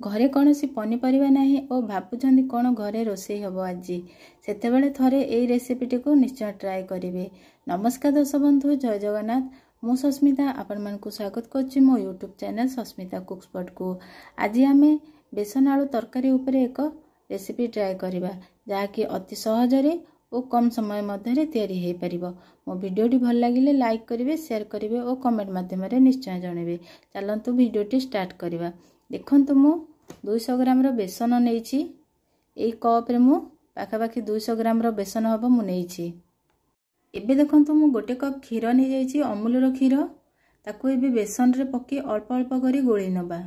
घरे कौन सी पनीपरिया नहीं और भावुं कौन घरे रोषे हम आज से थरे यही रेसिपीटी को निश्चय ट्राए करेंगे। नमस्कार दर्शक बंधु, जय जगन्नाथ। मु सस्मिता आपण मानकु स्वागत करछि मो यूट्यूब चैनल सस्मिता कुक्सपॉट को। आज आम बेसन आलू तरकारी उपरे एक रेसिपी ट्राए करबा जहाँकि अति सहजरे और कम समय मध्य तैयारी हो पारिबो। मो वीडियोटी भल लागिले लाइक करेंगे, शेयर करेंगे और कमेंट माध्यम निश्चय जनइबे। चलतु वीडियोटी स्टार्ट करबा। देखंतु मु 200 ग्राम रो बेसन नेइछि। एई कप रे मु पाखापाखि 200 ग्राम रो बेसन हबो मु नेइछि। एबे देखंतु मु गोटे कप क्षीर नै जाइछि, अमूल रो क्षीर। ताकू एबे बेसन रे पक्की अल्प अल्प करी गोळी नबा।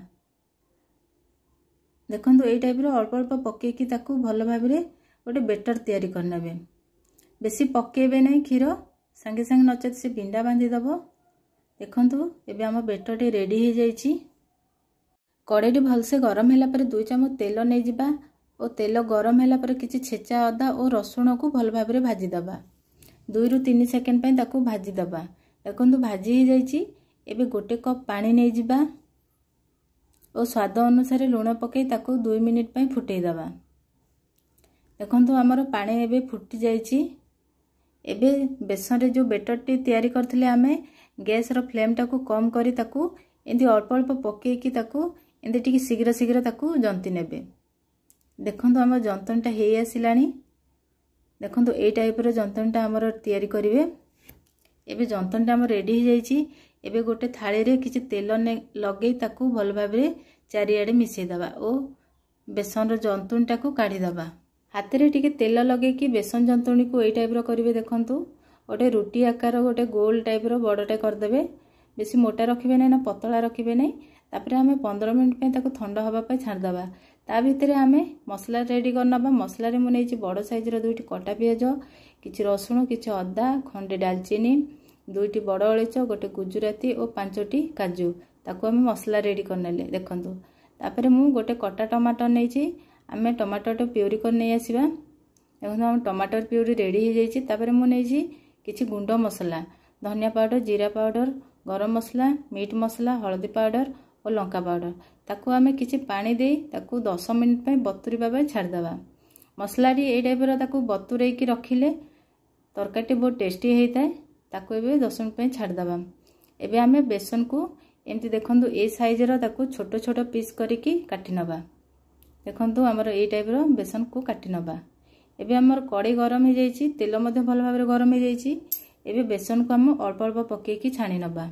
देखंतु एई टाइप रो अल्प अल्प पक्के की ताकू भलो भाबरे गोटे बेटर तयारी करनेबे। बेसी पक्केबे नै क्षीर, संगे संगे नचेत से बिंडा बांधी दबो। देखंतु एबे हम बेटर टी रेडी हो जाइछि। कड़ेटी भलसे गरम होला पर 2 चम्मच तेल नै जिबा और तेल गरम होला पर किछि छेचा अदा और रसुण को भल भाबरे भाजी दबा। 2 रु 3 सेकेंड पय ताकू भाजी दबा। देखंतु भाजी हो जाइछि। एबे गोटे कप पानी नै जिबा और स्वाद अनुसार लूण पके ताकू 2 मिनिट पय फुटै दबा। देखंतु हमर पानी एबे फुटी जाइछि। एबे बेसन रे जो बेटर टी तयारी करथिले आमे गैस रो फ्लेम टाकू कम करी ताकू एंदी अल्प अल्प पके की ताकू एंदी टिके शीघ्र शीघ्र ताकू जंती नेबे। देखंतु हमर जंतनटा हेई आसिलानी। देखंतु ए टाइप रो जंतनटा हमर तयारी करिवे। एबे जंतनटा हमर रेडी हो जाइछि। एबे गोटे थाली रे किछि तेल लगेई ताकू भल भाबरे चारियाडे मिसै दबा ओ बेसन रो जंतुनटा को काढी दबा। हाथ रे टिके तेल लगेई की बेसन जंतुनी को ए टाइप रो करिवे। देखंतु गोटे रुटी आकार गोटे गोल टाइप रो बड़टे कर देबे। बेसी मोटा रखिबे नै ना पतला रखिबे नै। तापर हमें 15 मिनिट पे ताको ठंडा हवा पे छाड़ दबा। ता भीतर हमें मसला रेडी करनबा। मसला रे मु नेछि बड़ साइज रो 2टी कटा पियाज, किछि रसुण, किछि अदा, खंडे दालचीनी, 2टी बड़ अळीच, गोटे गुजराती और 5टी काजू। ताको हमें मसला रेडी करनेले। देखंतु तापर मु गोटे कटा टमाटर नेछि। हमें टमाटर तो प्यूरी कर नै आसीबा। देखंतु हम टमाटर प्यूरी रेडी हो जाइछि। तापर मु नेछि किछि गुंड मसला, धनिया पाउडर, जीरा पाउडर, गरम मसला, मीट मसला, हल्दी पाउडर और लंका पाउडर। ताकू हमें किछि पानी दे ताकू 10 मिनिट पे बतुरीबा पे छाड़ दबा। मसला री ए टाइप रो ताकू बतुरेई की रखिले तरकारी बहुत टेस्टी हेइताय। ताकू एबे 10 मिनिट पे छाड़ दबा। एबे हमें बेसन को एमती देखंतु ए साइज रो ताकू छोटो छोटो पीस करी की काटी नबा। देखंतु हमर ए टाइप रो बेसन को काटी नबा। एबे हमर कड़ी गरम हो जाइछि, तेल मध्ये भल भाबरे गरम हो जाइछि। एबे बेसन को हम अल्प अल्प पके की छाणी नबा।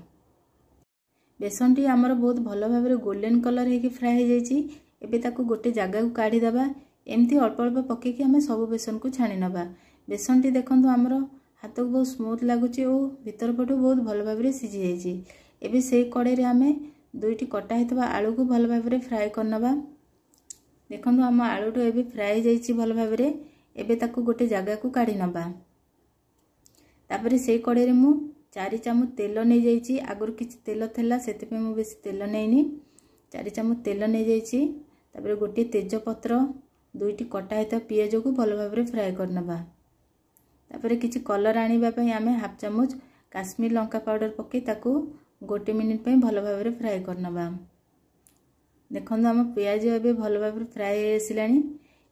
बेसन टी हमर बहुत भल भाबरे गोल्डन कलर हे की फ्राई हो जाइछि। एबे ताकू गोटे जगह को काढी दबा। एमती अल्प अल्प पके की हमें सब बेसन को छाणी नबा। बेसन टी देखंतु हमर हाथ को बहुत स्मूथ लागुछि और भीतर पटु बहुत भल भाबरे सिझी जाइछि। एबे से कड़े रे हमें 2टी कटा हेतबा आलू को भल भाबरे फ्राई करनबा। देखंतु हम आलू तो एबे फ्राई हो जाइछि भल भाबरे। एबे ताकू गोटे जगह को काढी नबा। तापरे से कड़े रे मु 4 चम्मच तेल नै जाइछि। आगुर किछि तेल थेला सेते पे मु बेसी तेल नैनी। 4 चम्मच तेल नै जाइछि। तापरे गोटे तेज पत्र, 2टी कटा हेता पियाज को भल भाबरे फ्राई करनबा। तापरे किछि कलर आनिबा पई हमें 1/2 चम्मच काश्मीर लंका पाउडर पके ताकू 1 मिनिट पे भल भाबरे फ्राई करनबा। देखंतु हम पियाज एबे भल भाबरे फ्राई हे आसिलानी।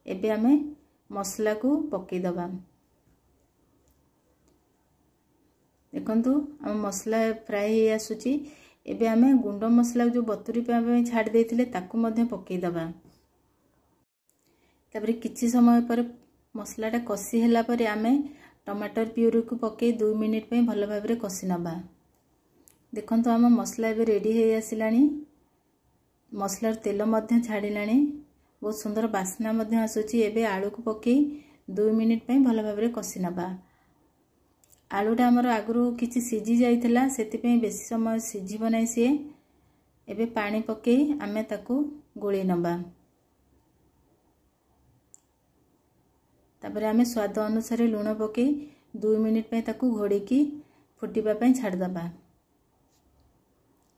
एबे हमें मसला को पके दबा। देखंतु हम मसला फ्राई हे आसुची। एबे हमें गुंड मसला जो बतुरी पे छाड़ देथिले ताकू मध्ये पके दबा। तापरे किछि समय पर मसलाटा कसी होला पर हमें टमाटर प्यूरी को पके 2 मिनिट पे भल भाबरे कसी नबा। देखंतु हम मसला एबे रेडी हे आसिलानी। मसलार तेल मध्ये छाड़िलानी। बहुत सुंदर बास्ना मध्ये आसुची। एबे आलू को पके 2 मिनिट पे भल भाबरे कसी नबा। आलूटा हमर आगुरु किछि सिझी जाइतला सेति पे बेसी समय सिझिब नै से। एबे पानी पके आमे ताकू गोळी नबा। तापर आमे स्वाद अनुसार लूण पके 2 मिनिट पे ताकू घोड़ी की फुटीबा पे छाड़ दबा।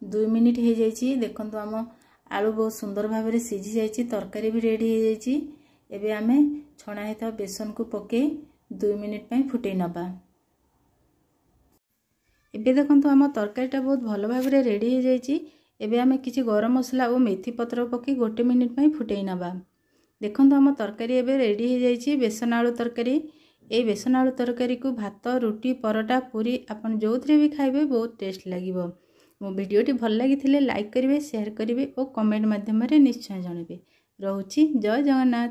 2 मिनिट हे जाइछि। देखंतु हम आलू बहुत सुंदर भाबरे सिझी जाइछि। तरकारी भी रेडी हे जाइछि। एबे आमे छणा हेता बेसन को पके 2 मिनिट पे फुटै नबा। एबे देखंतु हम तरकारीटा बहुत भल भाबरे रेडी हो जाइछि। एबे आमे किछि गरम मसला और मेथी पत्र पकी 1 मिनिट पई फुटेई नबा। देखंतु हम तरकारी एबे रेडी हो जाइछि बेसन आलू तरकारी। ए बेसन आलू तरकारी को भात रुटी परोटा पूरी आपण जोथरे भी खाइबे बहुत टेस्ट लागिवो। मो वीडियोटी भल लागिथिले लाइक करिवे शेयर करिवे और कमेंट माध्यम रे निश्चय जणाइबे। रहूछि जय जगन्नाथ।